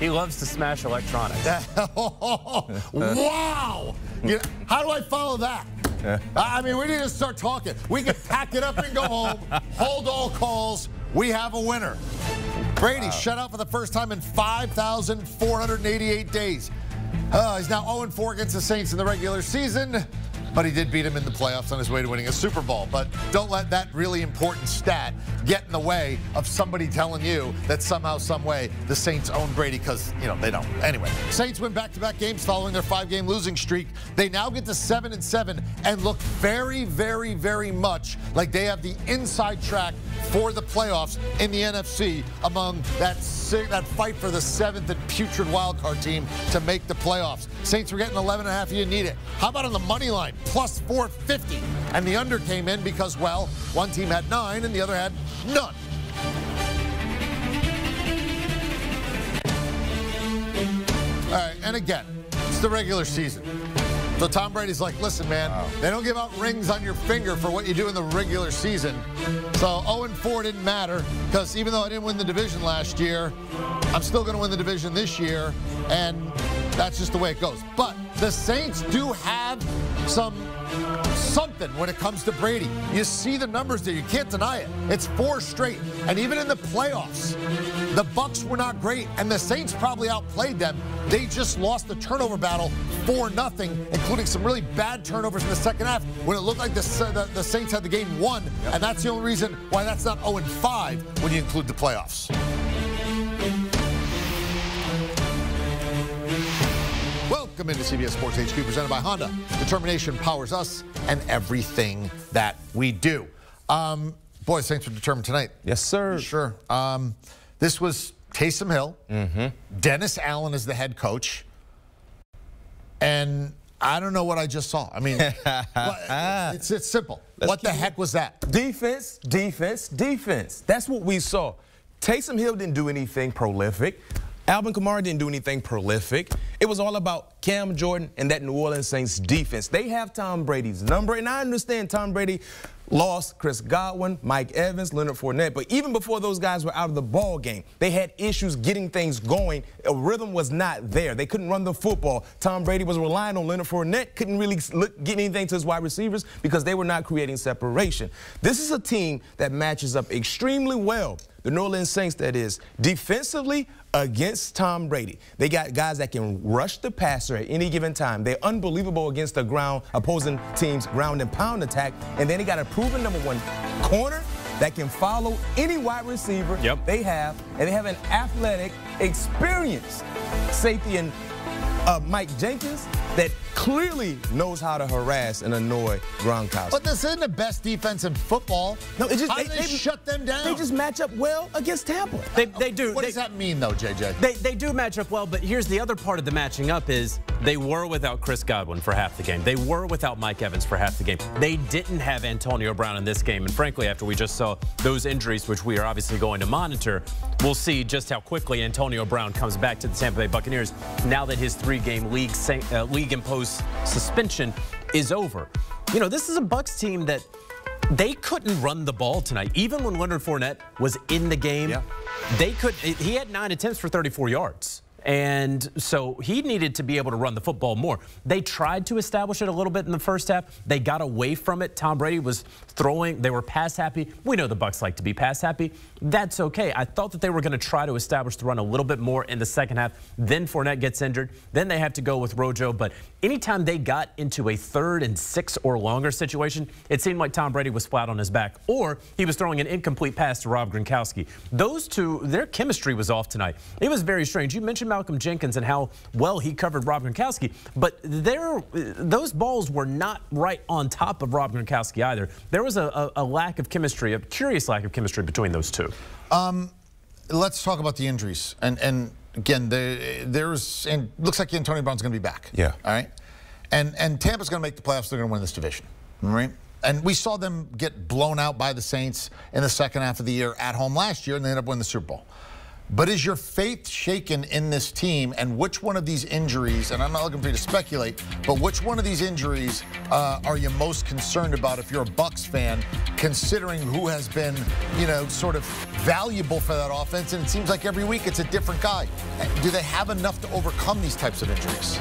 He loves to smash electronics. Wow! How do I follow that? I mean, we need to start talking. We can pack it up and go home, hold all calls. We have a winner. Brady shut out for the first time in 5,488 days. He's now 0-4 against the Saints in the regular season, but he did beat him in the playoffs on his way to winning a Super Bowl. But don't let that really important stat get in the way of somebody telling you that somehow, some way, the Saints own Brady, because, you know, they don't. Anyway, Saints win back-to-back games following their 5-game losing streak. They now get to 7-7 and look very, very, very much like they have the inside track for the playoffs in the NFC among that fight for the 7th and putrid wildcard team to make the playoffs. Saints were getting 11.5. You didn't need it. How about on the money line? Plus 450. And the under came in because, well, one team had 9 and the other had none. All right, and again, it's the regular season. So Tom Brady's like, listen, man, they don't give out rings on your finger for what you do in the regular season. So 0-4 didn't matter because even though I didn't win the division last year, I'm still going to win the division this year, and that's just the way it goes. But the Saints do have something when it comes to Brady. You see the numbers there. You can't deny it. It's 4 straight. And even in the playoffs, the Bucs were not great, and the Saints probably outplayed them. They just lost the turnover battle 4-0, including some really bad turnovers in the second half when it looked like the Saints had the game won. Yep. And that's the only reason why that's not 0-5 when you include the playoffs. Welcome into CBS Sports HQ, presented by Honda. Determination powers us and everything that we do. Boys, Saints were determined tonight. Yes, sir. Sure. This was Taysom Hill. Dennis Allen is the head coach. And I don't know what I just saw. I mean, it's simple. What the heck was that? Defense, defense, defense. That's what we saw. Taysom Hill didn't do anything prolific. Alvin Kamara didn't do anything prolific. It was all about Cam Jordan and that New Orleans Saints defense. They have Tom Brady's number, and I understand Tom Brady lost Chris Godwin, Mike Evans, Leonard Fournette, but even before those guys were out of the ball game, they had issues getting things going. A rhythm was not there. They couldn't run the football. Tom Brady was relying on Leonard Fournette, couldn't really get anything to his wide receivers because they were not creating separation. This is a team that matches up extremely well, the New Orleans Saints, that is, defensively against Tom Brady. They got guys that can rush the passer at any given time. They're unbelievable against the ground, opposing teams' ground and pound attack. And then they got a proven #1 corner that can follow any wide receiver they have. And they have an athletic, experienced safety in Mike Jenkins that clearly knows how to harass and annoy Gronkowski. But this isn't the best defense in football. No, it just, how do they shut them down? They just match up well against Tampa. They do. What does that mean, though, JJ? They do match up well, but here's the other part of the matching up is they were without Chris Godwin for half the game. They were without Mike Evans for half the game. They didn't have Antonio Brown in this game, and frankly, after we just saw those injuries, which we are obviously going to monitor, we'll see just how quickly Antonio Brown comes back to the Tampa Bay Buccaneers now that his 3-game league-imposed suspension is over. You know, this is a Bucs team that they couldn't run the ball tonight. Even when Leonard Fournette was in the game, they could. He had 9 attempts for 34 yards. And so he needed to be able to run the football more. They tried to establish it a little bit in the first half. They got away from it. Tom Brady was throwing. They were pass happy. We know the Bucs like to be pass happy. That's okay. I thought that they were going to try to establish the run a little bit more in the second half. Then Fournette gets injured. Then they have to go with Rojo. But anytime they got into a 3rd and 6 or longer situation, it seemed like Tom Brady was flat on his back, or he was throwing an incomplete pass to Rob Gronkowski. Those two, their chemistry was off tonight. It was very strange. You mentioned Malcolm Jenkins and how well he covered Rob Gronkowski, but those balls were not right on top of Rob Gronkowski either. There was a lack of chemistry, a curious lack of chemistry between those two. Let's talk about the injuries. And again, and looks like Antonio Brown's going to be back. Yeah. All right. And Tampa's going to make the playoffs. They're going to win this division. All right. And we saw them get blown out by the Saints in the second half of the year at home last year, and they ended up winning the Super Bowl. But is your faith shaken in this team? And which one of these injuries, and I'm not looking for you to speculate, but which one of these injuries are you most concerned about if you're a Bucs fan, considering who has been, you know, sort of valuable for that offense? And it seems like every week it's a different guy. Do they have enough to overcome these types of injuries?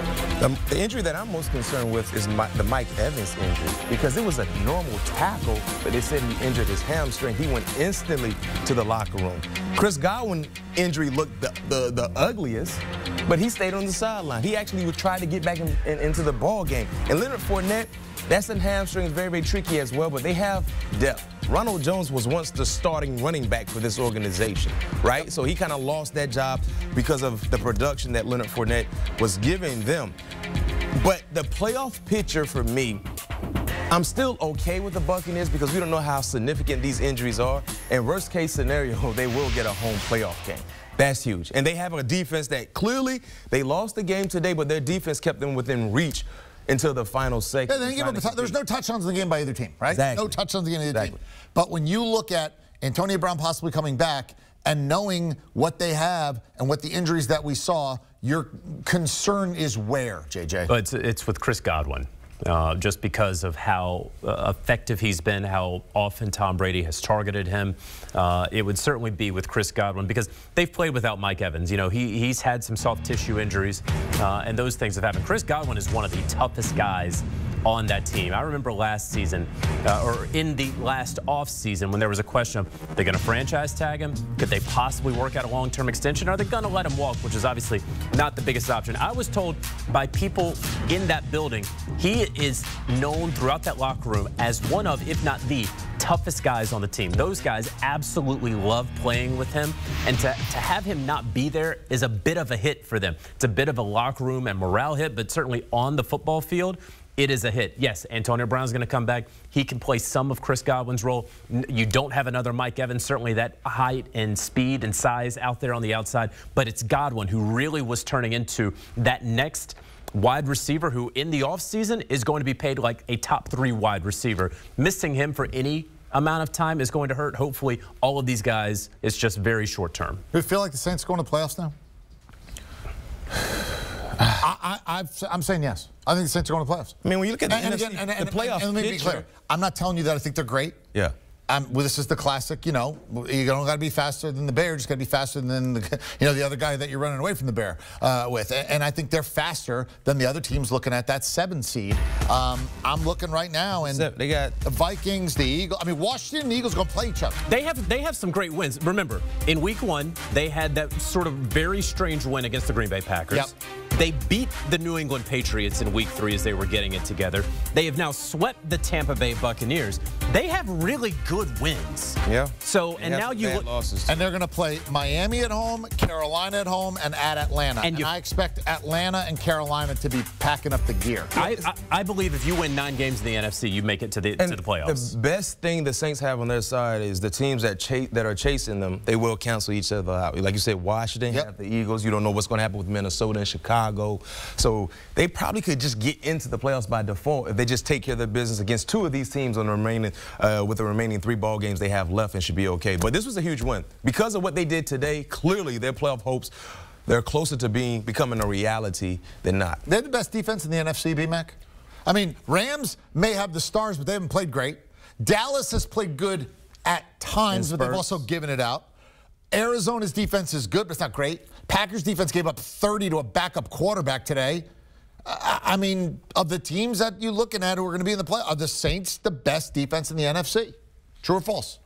The injury that I'm most concerned with is the Mike Evans injury, because it was a normal tackle, but they said he injured his hamstring. He went instantly to the locker room. Chris Godwin injury looked the ugliest, but he stayed on the sideline. He actually would try to get back into the ball game. And Leonard Fournette, that's in hamstring, very, very tricky as well, but they have depth. Ronald Jones was once the starting running back for this organization, right? So he kind of lost that job because of the production that Leonard Fournette was giving them. But the playoff picture for me, I'm still okay with the Buccaneers because we don't know how significant these injuries are. And worst case scenario, they will get a home playoff game. That's huge. And they have a defense that clearly they lost the game today, but their defense kept them within reach until the final second. Yeah, there's no touchdowns in the game by either team, right? Exactly. No touchdowns in the game by either team. But when you look at Antonio Brown possibly coming back and knowing what they have and what the injuries that we saw, your concern is where, JJ? But it's with Chris Godwin. Just because of how effective he's been, how often Tom Brady has targeted him. It would certainly be with Chris Godwin because they've played without Mike Evans. You know, he's had some soft tissue injuries, and those things have happened. Chris Godwin is one of the toughest guys on that team. I remember last season, or in the last offseason, when there was a question of, they're going to franchise tag him? Could they possibly work out a long-term extension? Or are they going to let him walk, which is obviously not the biggest option? I was told by people in that building, he is known throughout that locker room as one of, if not the, toughest guys on the team. Those guys absolutely love playing with him, and to have him not be there is a bit of a hit for them. It's a bit of a locker room and morale hit, but certainly on the football field, it is a hit. Yes, Antonio Brown's going to come back. He can play some of Chris Godwin's role. You don't have another Mike Evans, certainly that height and speed and size out there on the outside, but it's Godwin who really was turning into that next wide receiver who in the offseason is going to be paid like a top 3 wide receiver. Missing him for any amount of time is going to hurt. Hopefully all of these guys, it's just very short term. Do you feel like the Saints going to the playoffs now? I'm saying yes. I think the Saints are going to the playoffs. I mean, when you look at the playoff and let me be clear, I'm not telling you that I think they're great. Yeah. Well, this is the classic, you know, you don't got to be faster than the bear, you just got to be faster than the other guy that you're running away from the bear with. And I think they're faster than the other teams looking at that 7 seed. I'm looking right now, and they got the Vikings, the Eagles. I mean, Washington and the Eagles going to play each other. They have some great wins. Remember, in week 1, they had that sort of very strange win against the Green Bay Packers. Yep. They beat the New England Patriots in week 3 as they were getting it together. They have now swept the Tampa Bay Buccaneers. They have really good wins. Yeah. So, and now you look, losses. And they're going to play Miami at home, Carolina at home, and at Atlanta. And I expect Atlanta and Carolina to be packing up the gear. I believe if you win 9 games in the NFC, you make it to the playoffs. The best thing the Saints have on their side is the teams that are chasing them, they will cancel each other out. Like you said, Washington have the Eagles. You don't know what's going to happen with Minnesota and Chicago. So they probably could just get into the playoffs by default if they just take care of their business against 2 of these teams on the remaining with the remaining 3 ball games they have left, and should be okay. But this was a huge win. Because of what they did today, clearly their playoff hopes, they're closer to becoming a reality than not. They're the best defense in the NFC, B-Mac. I mean, Rams may have the stars, but they haven't played great. Dallas has played good at times, but they've also given it out. Arizona's defense is good, but it's not great. Packers defense gave up 30 to a backup quarterback today. I mean, of the teams that you're looking at who are going to be in the play, are the Saints the best defense in the NFC? True or false?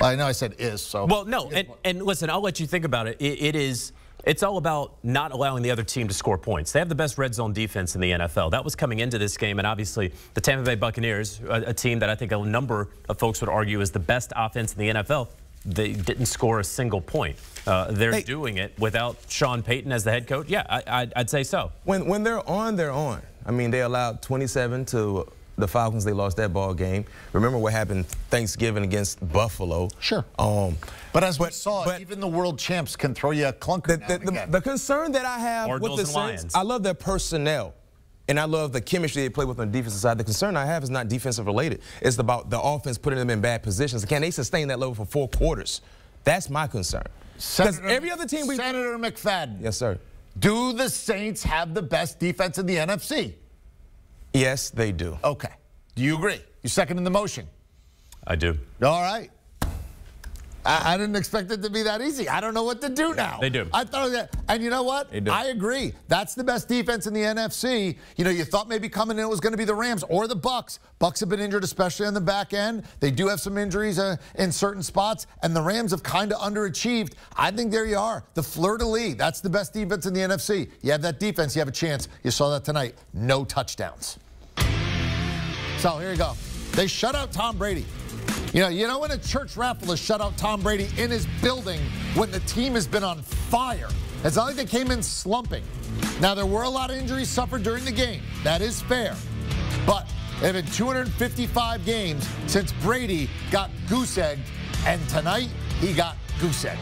I know I said is, so. Well, no, and listen, I'll let you think about it. It's all about not allowing the other team to score points. They have the best red zone defense in the NFL. That was coming into this game, and obviously the Tampa Bay Buccaneers, a team that I think a number of folks would argue is the best offense in the NFL, they didn't score a single point. They're doing it without Sean Payton as the head coach. Yeah, I'd say so. When they're on, they're on. I mean, they allowed 27 to the Falcons. They lost that ball game. Remember what happened Thanksgiving against Buffalo. Sure. But as we saw, even the world champs can throw you a clunker the concern that I have with the Saints, I love their personnel. And I love the chemistry they play with on the defensive side. The concern I have is not defensive related. It's about the offense putting them in bad positions. Can they sustain that level for 4 quarters? That's my concern. Because every other team Senator McFadden. Yes, sir. Do the Saints have the best defense in the NFC? Yes, they do. Okay. Do you agree? You second in the motion? I do. All right. I didn't expect it to be that easy. I don't know what to do now. They do. I thought that, and you know what? They do. I agree. That's the best defense in the NFC. You know, you thought maybe coming in it was going to be the Rams or the Bucks. Bucks have been injured, especially on the back end. They do have some injuries in certain spots, and the Rams have kind of underachieved. I think there you are. The fleur-de-lis. That's the best defense in the NFC. You have that defense, you have a chance. You saw that tonight. No touchdowns. So here you go. They shut out Tom Brady. You know when a church raffle has shut out Tom Brady in his building when the team has been on fire. It's not like they came in slumping. Now, there were a lot of injuries suffered during the game. That is fair. But there have been 255 games since Brady got goose-egged, and tonight he got goose-egged.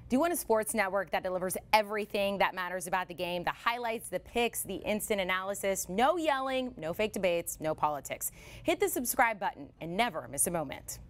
Do you want a sports network that delivers everything that matters about the game? The highlights, the picks, the instant analysis, no yelling, no fake debates, no politics. Hit the subscribe button and never miss a moment.